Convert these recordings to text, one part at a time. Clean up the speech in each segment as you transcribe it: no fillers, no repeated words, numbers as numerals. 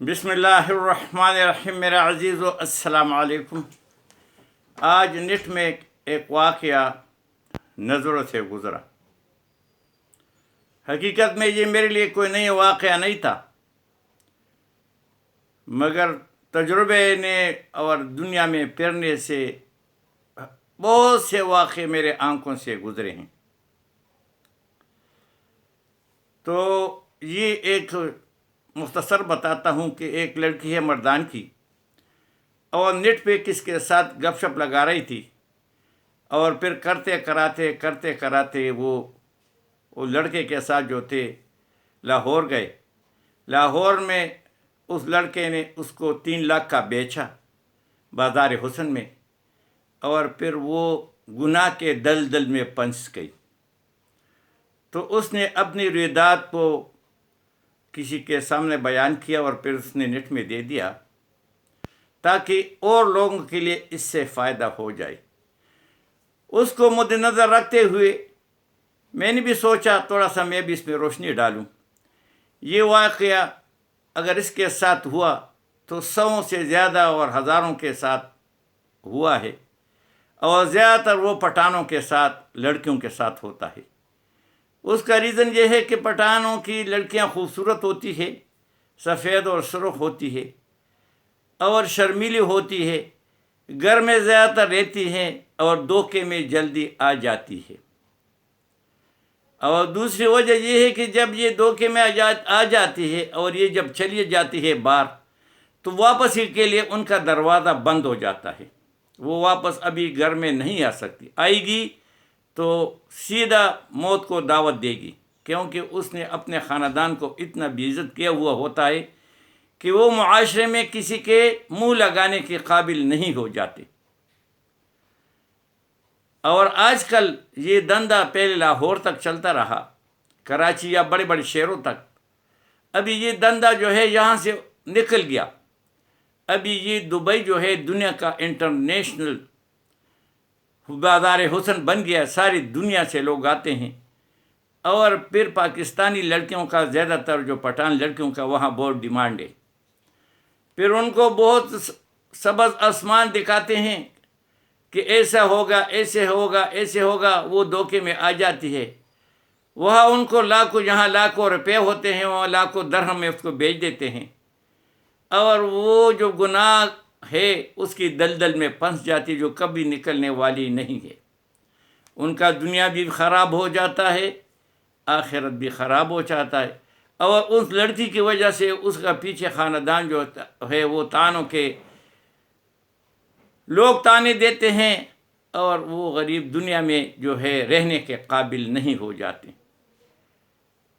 بسم اللہ الرحمن الرحیم۔ میرے عزیزو السلام علیکم۔ آج نیٹ میں ایک واقعہ نظروں سے گزرا۔ حقیقت میں یہ میرے لیے کوئی نیا واقعہ نہیں تھا، مگر تجربے نے اور دنیا میں پھرنے سے بہت سے واقعے میرے آنکھوں سے گزرے ہیں۔ تو یہ ایک مختصر بتاتا ہوں کہ ایک لڑکی ہے مردان کی، اور نیٹ پہ کس کے ساتھ گپ شپ لگا رہی تھی، اور پھر کرتے کراتے وہ لڑکے کے ساتھ جو تھے لاہور گئے۔ لاہور میں اس لڑکے نے اس کو 3 لاکھ کا بیچا بازار حسن میں، اور پھر وہ گناہ کے دلدل میں پھنس گئی۔ تو اس نے اپنی رویداد کو کسی کے سامنے بیان کیا، اور پھر اس نے نیٹ میں دے دیا تاکہ اور لوگوں کے لیے اس سے فائدہ ہو جائے۔ اس کو مد نظر رکھتے ہوئے میں نے بھی سوچا تھوڑا سا میں بھی اس میں روشنی ڈالوں۔ یہ واقعہ اگر اس کے ساتھ ہوا تو 100 سے زیادہ اور ہزاروں کے ساتھ ہوا ہے، اور زیادہ تر وہ پٹھانوں کے ساتھ، لڑکیوں کے ساتھ ہوتا ہے۔ اس کا ریزن یہ ہے کہ پٹھانوں کی لڑکیاں خوبصورت ہوتی ہے، سفید اور سرخ ہوتی ہے، اور شرمیلی ہوتی ہے، گھر میں زیادہ تر رہتی ہیں، اور دھوکے میں جلدی آ جاتی ہے۔ اور دوسری وجہ یہ ہے کہ جب یہ دھوکے میں آ جاتی ہے اور یہ جب چلی جاتی ہے باہر، تو واپس ہی کے لیے ان کا دروازہ بند ہو جاتا ہے۔ وہ واپس ابھی گھر میں نہیں آ سکتی، آئے گی تو سیدھا موت کو دعوت دے گی، کیونکہ اس نے اپنے خاندان کو اتنا بے عزت کیا ہوا ہوتا ہے کہ وہ معاشرے میں کسی کے منہ لگانے کے قابل نہیں ہو جاتے۔ اور آج کل یہ دھندا پہلے لاہور تک چلتا رہا، کراچی یا بڑے بڑے شہروں تک، ابھی یہ دھندا جو ہے یہاں سے نکل گیا۔ ابھی یہ دبئی جو ہے دنیا کا انٹرنیشنل بازار حسن بن گیا، ساری دنیا سے لوگ آتے ہیں، اور پھر پاکستانی لڑکیوں کا، زیادہ تر جو پٹھان لڑکیوں کا وہاں بہت ڈیمانڈ ہے۔ پھر ان کو بہت سبز آسمان دکھاتے ہیں کہ ایسا ہوگا، ایسے ہوگا، ایسے ہوگا، وہ دھوکے میں آ جاتی ہے۔ وہاں ان کو لاکھوں، جہاں لاکھوں روپے ہوتے ہیں وہاں لاکھوں درہم میں اس کو بیچ دیتے ہیں، اور وہ جو گناہ ہے اس کی دلدل میں پھنس جاتی، جو کبھی نکلنے والی نہیں ہے۔ ان کا دنیا بھی خراب ہو جاتا ہے، آخرت بھی خراب ہو جاتا ہے، اور اس لڑکی کی وجہ سے اس کا پیچھے خاندان جو ہے وہ تانوں کے لوگ تانے دیتے ہیں، اور وہ غریب دنیا میں جو ہے رہنے کے قابل نہیں ہو جاتے۔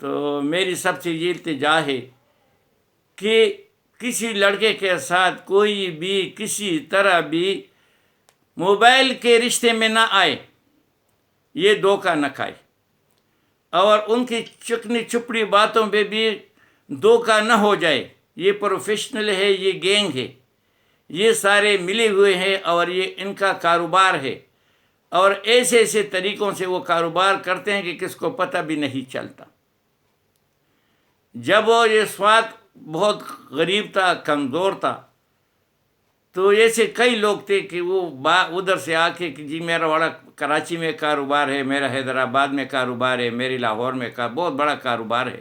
تو میری سب سے یہ التجا ہے کہ کسی لڑکے کے ساتھ کوئی بھی کسی طرح بھی موبائل کے رشتے میں نہ آئے، یہ دھوکہ نہ کھائے، اور ان کی چکنی چپڑی باتوں پہ بھی دھوکہ نہ ہو جائے۔ یہ پروفیشنل ہے، یہ گینگ ہے، یہ سارے ملے ہوئے ہیں، اور یہ ان کا کاروبار ہے، اور ایسے ایسے طریقوں سے وہ کاروبار کرتے ہیں کہ کس کو پتہ بھی نہیں چلتا۔ جب وہ اس وقت بہت غریب تھا، کمزور تھا، تو ایسے کئی لوگ تھے کہ وہ ادھر سے آ کے کہ جی میرا بڑا کراچی میں کاروبار ہے، میرا حیدرآباد میں کاروبار ہے، میری لاہور میں بہت بڑا کاروبار ہے۔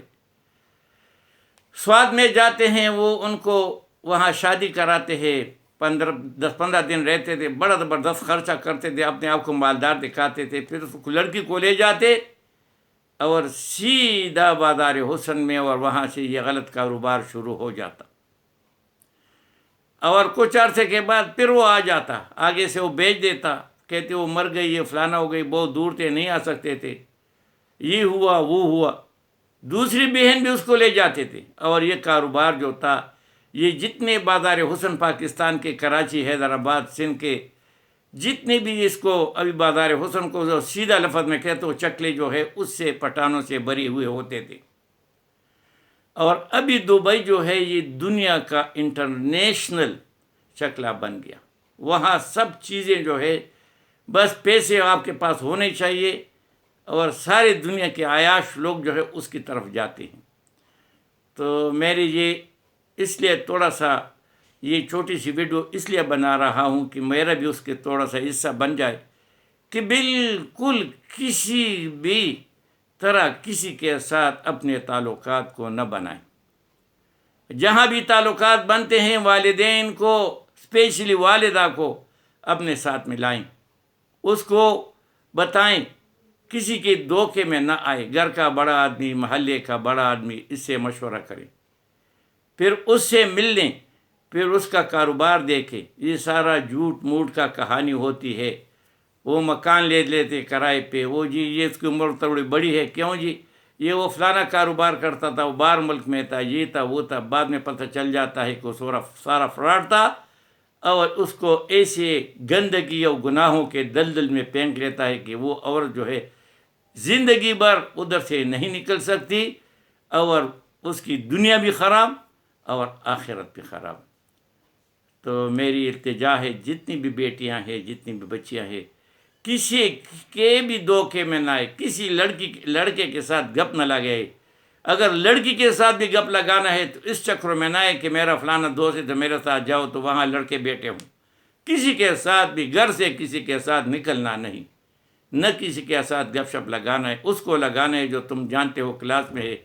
سواد میں جاتے ہیں، وہ ان کو وہاں شادی کراتے ہیں، 15 دن رہتے تھے، بڑا زبردست خرچہ کرتے تھے، اپنے آپ کو مالدار دکھاتے تھے، پھر اس لڑکی کو لے جاتے اور سیدھا بازار حسن میں، اور وہاں سے یہ غلط کاروبار شروع ہو جاتا، اور کچھ عرصے کے بعد پھر وہ آ جاتا، آگے سے وہ بیچ دیتا، کہتے وہ مر گئی، یہ فلانا ہو گئی، بہت دور تھے، نہیں آ سکتے تھے، یہ ہوا وہ ہوا۔ دوسری بہن بھی اس کو لے جاتے تھے، اور یہ کاروبار جو تھا، یہ جتنے بازار حسن پاکستان کے، کراچی، حیدرآباد، سندھ کے جتنے بھی اس کو ابھی بازار حسن کو جو سیدھا لفظ میں کہتے وہ چکلے جو ہے اس سے پٹھانوں سے بری ہوئے ہوتے تھے۔ اور ابھی دبئی جو ہے یہ دنیا کا انٹرنیشنل چکلا بن گیا۔ وہاں سب چیزیں جو ہے بس پیسے آپ کے پاس ہونے چاہیے، اور ساری دنیا کے عیاش لوگ جو ہے اس کی طرف جاتے ہیں۔ تو میری یہ اس لیے تھوڑا سا یہ چھوٹی سی ویڈیو اس لیے بنا رہا ہوں کہ میرا بھی اس کے تھوڑا سا حصہ بن جائے کہ بالکل کسی بھی طرح کسی کے ساتھ اپنے تعلقات کو نہ بنائیں. جہاں بھی تعلقات بنتے ہیں والدین کو، اسپیشلی والدہ کو اپنے ساتھ ملائیں، اس کو بتائیں، کسی کے دھوکے میں نہ آئے. گھر کا بڑا آدمی، محلے کا بڑا آدمی، اس سے مشورہ کریں، پھر اس سے مل لیں، پھر اس کا کاروبار دیکھیں. یہ سارا جھوٹ موٹ کا کہانی ہوتی ہے. وہ مکان لے لیتے کرائے پہ، وہ جی یہ اس کی عمر تھوڑی بڑی ہے، کیوں جی یہ وہ فلانا کاروبار کرتا تھا، وہ باہر ملک میں تھا، یہ تھا وہ تھا. بعد میں پتہ چل جاتا ہے کہ وہ سارا فراڈ تھا، اور اس کو ایسے گندگی اور گناہوں کے دلدل میں پھینک لیتا ہے کہ وہ عورت جو ہے زندگی بھر ادھر سے نہیں نکل سکتی، اور اس کی دنیا بھی خراب اور آخرت بھی خراب. تو میری التجا ہے، جتنی بھی بیٹیاں ہیں، جتنی بھی بچیاں ہیں، کسی کے بھی دھوکے میں نہ آئے. کسی لڑکے کے ساتھ گپ نہ لگائے. اگر لڑکی کے ساتھ بھی گپ لگانا ہے تو اس چکر میں نہ آئے کہ میرا فلانا دوست ہے تو میرے ساتھ جاؤ تو وہاں لڑکے بیٹھے ہوں. کسی کے ساتھ بھی گھر سے کسی کے ساتھ نکلنا نہیں، نہ کسی کے ساتھ گپ شپ لگانا ہے. اس کو لگانا ہے جو تم جانتے ہو کلاس میں ہے،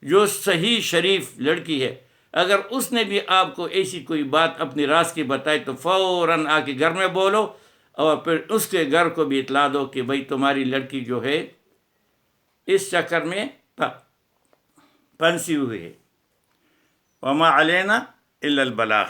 جو صحیح شریف لڑکی ہے. اگر اس نے بھی آپ کو ایسی کوئی بات اپنی راز کی بتائی تو فوراً آ کے گھر میں بولو، اور پھر اس کے گھر کو بھی اطلاع دو کہ بھئی تمہاری لڑکی جو ہے اس چکر میں پھنسی ہوئی ہے. وما علینا الا البلاغ.